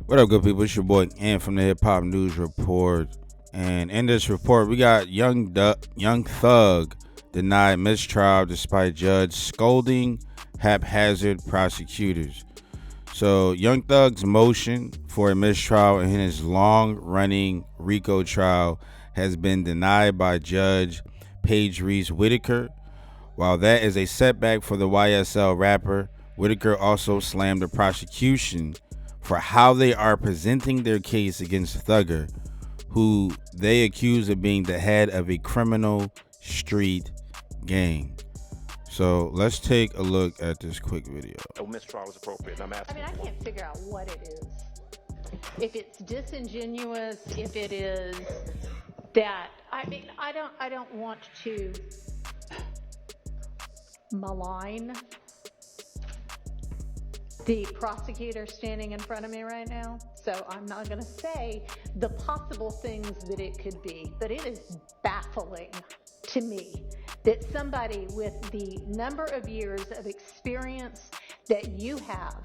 What up, good people? It's your boy Ant from the Hip Hop News Report. And in this report, we got Young Thug denied mistrial despite judge scolding haphazard prosecutors. So, Young Thug's motion for a mistrial in his long-running RICO trial has been denied by Judge Paige Reese Whitaker. While that is a setback for the YSL rapper, Whitaker also slammed the prosecution for how they are presenting their case against Thugger, who they accuse of being the head of a criminal street gang. So let's take a look at this quick video. A mistrial is appropriate, and I'm asking. I can't figure out what it is. If it's disingenuous, if it is that, I don't want to malign the prosecutor standing in front of me right now, so I'm not going to say the possible things that it could be, but it is baffling to me that somebody with the number of years of experience that you have,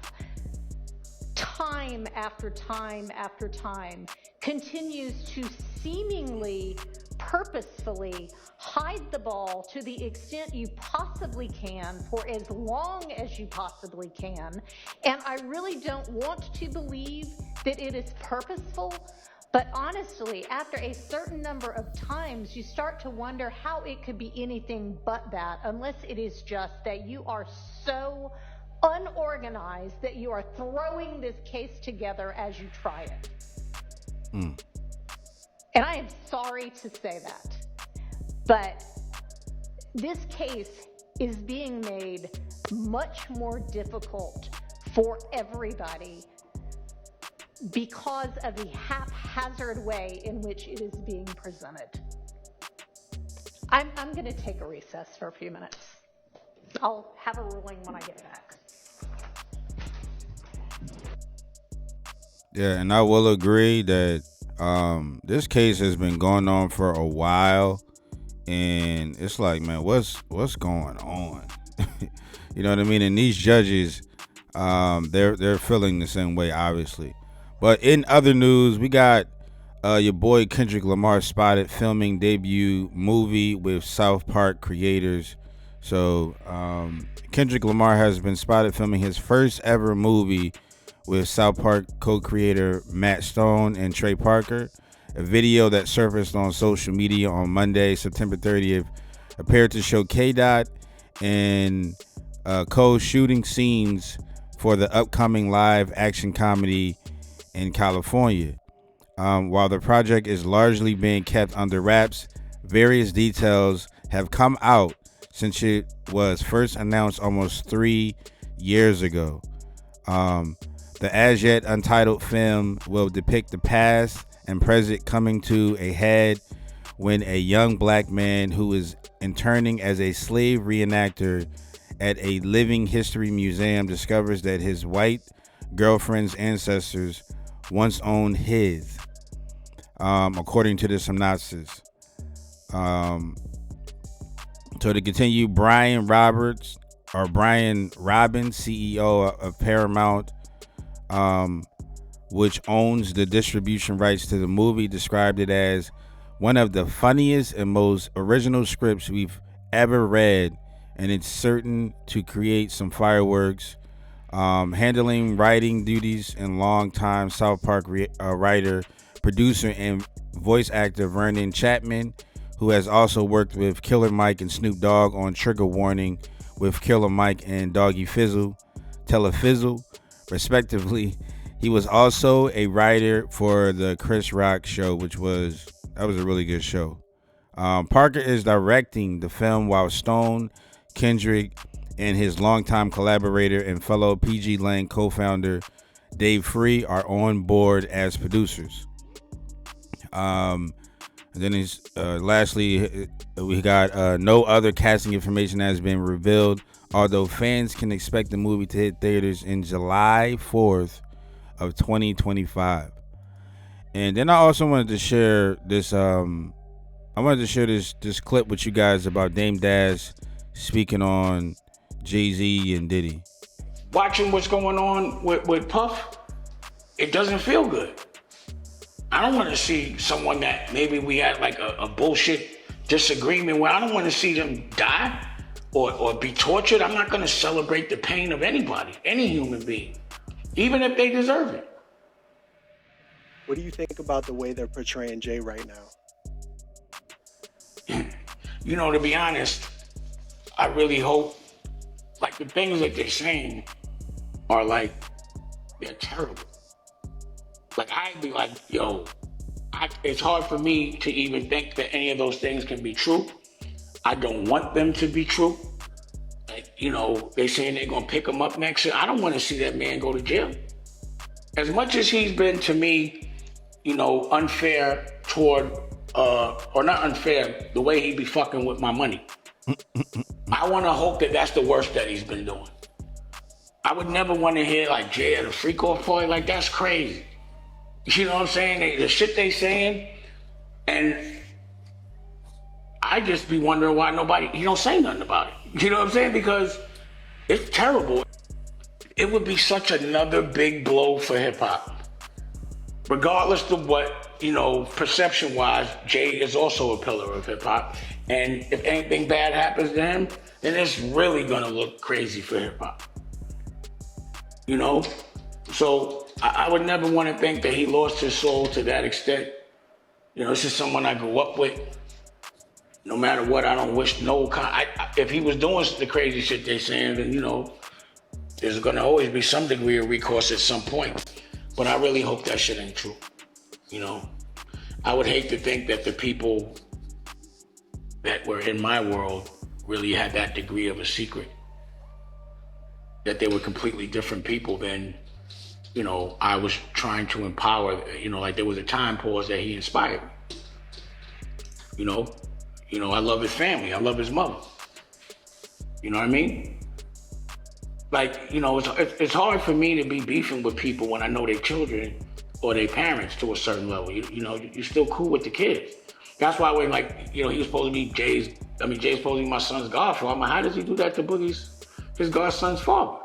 time after time after time, continues to seemingly purposefully hide the ball to the extent you possibly can for as long as you possibly can. And I really don't want to believe that it is purposeful, but honestly, after a certain number of times, you start to wonder how it could be anything but that, unless it is just that you are so unorganized that you are throwing this case together as you try it. And I am sorry to say that, but this case is being made much more difficult for everybody because of the haphazard way in which it is being presented. I'm going to take a recess for a few minutes. I'll have a ruling when I get back. Yeah, and I will agree that this case has been going on for a while, and it's like, man, what's going on? You know what I mean? And these judges, they're feeling the same way, obviously. But in other news, we got your boy Kendrick Lamar spotted filming debut movie with South Park creators. So Kendrick Lamar has been spotted filming his first ever movie with South Park co-creator Matt Stone and Trey Parker. A video that surfaced on social media on Monday, September 30th, appeared to show K-Dot and co-shooting scenes for the upcoming live action comedy in California. While the project is largely being kept under wraps, various details have come out since it was first announced almost 3 years ago. The as yet untitled film will depict the past and present coming to a head when a young black man who is interning as a slave reenactor at a living history museum discovers that his white girlfriend's ancestors once owned his, according to the synopsis. So to continue, Brian Robbins, CEO of Paramount, which owns the distribution rights to the movie, described it as one of the funniest and most original scripts we've ever read, and it's certain to create some fireworks. Handling writing duties and longtime South Park writer, producer, and voice actor Vernon Chapman, who has also worked with Killer Mike and Snoop Dogg on Trigger Warning with Killer Mike and Doggy Telefizzle, respectively. He was also a writer for the Chris Rock show, that was a really good show. Parker is directing the film, while Stone, Kendrick, and his longtime collaborator and fellow PG Lang co-founder Dave Free are on board as producers. And then lastly, we got no other casting information has been revealed, although fans can expect the movie to hit theaters in July 4th of 2025. And then I also wanted to share this this clip with you guys about Dame Dash speaking on Jay-Z and Diddy. Watching what's going on with Puff, it doesn't feel good. I don't want to see someone that maybe we had like a bullshit disagreement where I don't want to see them die or be tortured. I'm not going to celebrate the pain of anybody, any human being, even if they deserve it. What do you think about the way they're portraying Jay right now? You know, to be honest, I really hope, like, the things that they're saying are like, they're terrible. Like, I'd be like, yo, it's hard for me to even think that any of those things can be true. I don't want them to be true. Like, you know, they saying they're gonna pick him up next year. I don't want to see that man go to jail. As much as he's been to me, you know, unfair toward, or not unfair, the way he be fucking with my money. I want to hope that that's the worst that he's been doing. I would never want to hear like Jay at a freak off party. Like, that's crazy. You know what I'm saying? The shit they saying, and I just be wondering why he don't say nothing about it. You know what I'm saying? Because it's terrible. It would be such another big blow for hip hop. Regardless of what, you know, perception wise, Jay is also a pillar of hip hop. And if anything bad happens to him, then it's really gonna look crazy for hip hop. You know? So I would never want to think that he lost his soul to that extent. You know, this is someone I grew up with. No matter what, I don't wish if he was doing the crazy shit they saying, then, you know, there's gonna always be some degree of recourse at some point. But I really hope that shit ain't true. You know, I would hate to think that the people that were in my world really had that degree of a secret. That they were completely different people than, you know, I was trying to empower. You know, like there was a time pause that he inspired me. You know, I love his family. I love his mother. You know what I mean? Like, you know, it's hard for me to be beefing with people when I know their children or their parents to a certain level. You know, you're still cool with the kids. That's why when, like, you know, he was supposed to be Jay's supposed to be my son's godfather. I'm like, how does he do that to his godson's father?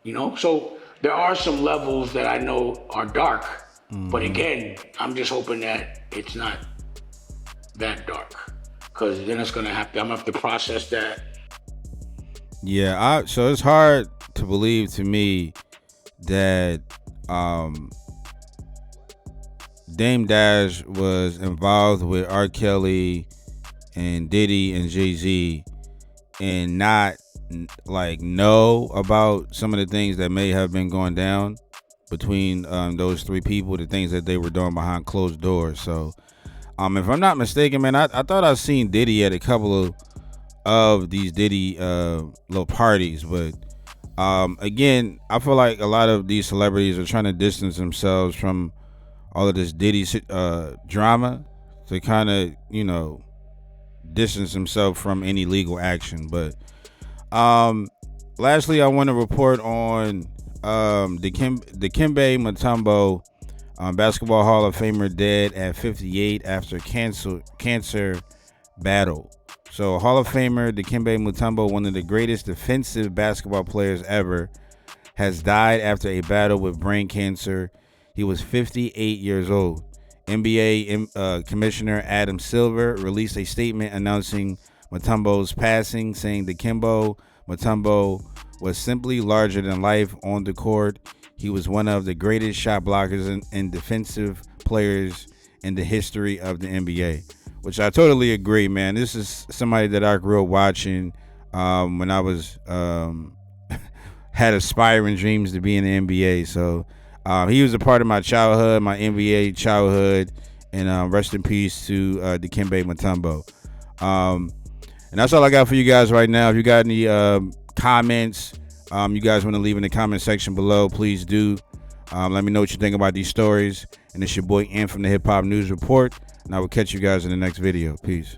You know? So there are some levels that I know are dark. Mm-hmm. But again, I'm just hoping that it's not that dark. Because then I'm gonna have to process that. Yeah, so it's hard to believe to me that Dame Dash was involved with R. Kelly and Diddy and Jay-Z and not like know about some of the things that may have been going down between those three people, the things that they were doing behind closed doors. So if I'm not mistaken, man, I thought I seen Diddy at a couple of these Diddy little parties, but again, I feel like a lot of these celebrities are trying to distance themselves from all of this Diddy drama to kind of, you know, distance themselves from any legal action. But lastly, I want to report on the Kimbo Mumbo Basketball Hall of Famer dead at 58 after cancer battle. So Hall of Famer Kimbo Mumbo, one of the greatest defensive basketball players ever, has died after a battle with brain cancer. He was 58 years old. NBA Commissioner Adam Silver released a statement announcing Mutombo's passing, saying that Kimbo Mumbo was simply larger than life on the court. He was one of the greatest shot blockers and defensive players in the history of the NBA. Which I totally agree, man. This is somebody that I grew up watching when I was had aspiring dreams to be in the NBA. So he was a part of my childhood, my NBA childhood, and rest in peace to Kimbo Mumbo. And that's all I got for you guys right now. If you got any comments, you guys want to leave in the comment section below, please do. Let me know what you think about these stories. And it's your boy Ant from the Hip Hop News Report. And I will catch you guys in the next video. Peace.